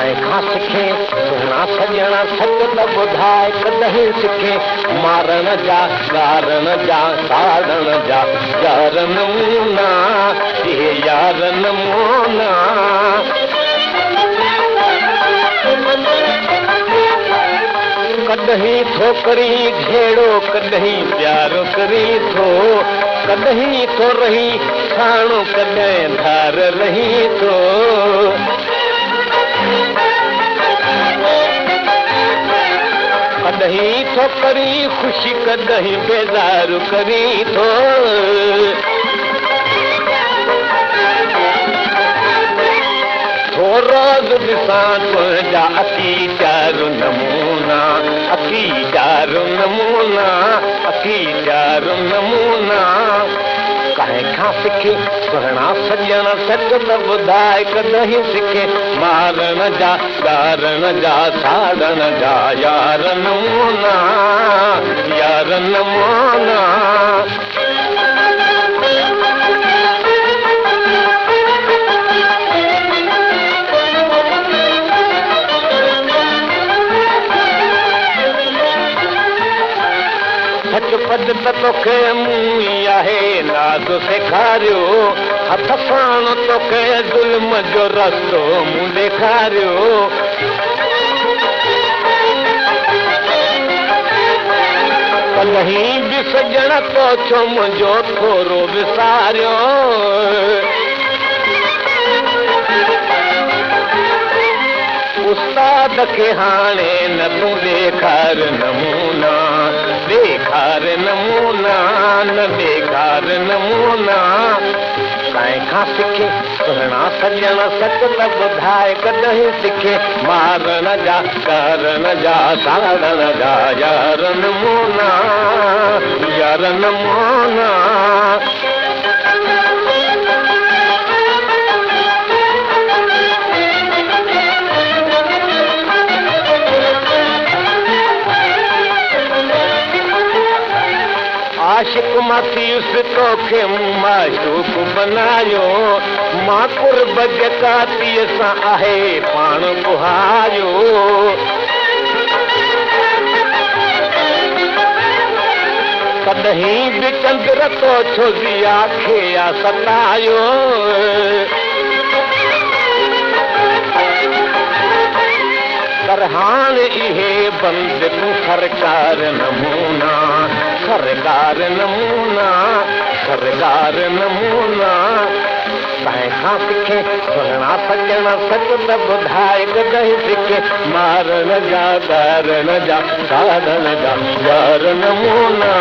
कंहिंखां सिखे सुहिणा सॼणा सच त ॿुधाए कॾहिं सिखे मारण जा ॻारण जा साड़ण जा यार नमूना इहे यार नमूना कॾहिं थो करी घेड़ो कॾहिं प्यारो करी थो कॾहिं थो रही साणो कॾहिं धार रही थो कॾहिं थो करी ख़ुशी कॾहिं बेज़ार करी थो रोज़ ॾिसां तुंहिंजा अखी चार नमूना अखी चार नमूना अखी चार नमूना कंहिंखां सिखे सुहिणा सॼणा सच त ॿुधाए कॾहिं सिखे मारण जा ॻारण जा साड़ण जा यार नमूना यार नमूना सच पद त तोखे मूं ई आहे नाज़ सेखारियो हथ सां तोखे ज़ुल्म जो रस्तो मूं ॾेखारियो कॾहिं बि सॼण तो छो मुंहिंजो थोरो विसारियो उस्ताद खे हाणे न तूं ॾेखार नमूना ॾेखार नमूना न ॾेखार नमूना कंहिंखां सिखे सुहिणा सॼणा सच त ॿुधाए कॾहिं सिखे मारण जा करण जा साड़ण जा यार नमूना यार नमूना आशिक मसीस तोखे माशूक बनायो मां कुर्ब जकातीअ सां आहे पाण बुहायो कॾहिं बि चंद्र तो छो ज़िया खे आ सतायो पर हाणे इहे बंदि तूं सरकार नमूना सरकार नमूना सरकार नमूना कंहिंखां सिखे सुहिणा सॼणा सच त ॿुधाए कॾहिं सिखे मारण जा ॻारण जा साड़ण जा यार नमूना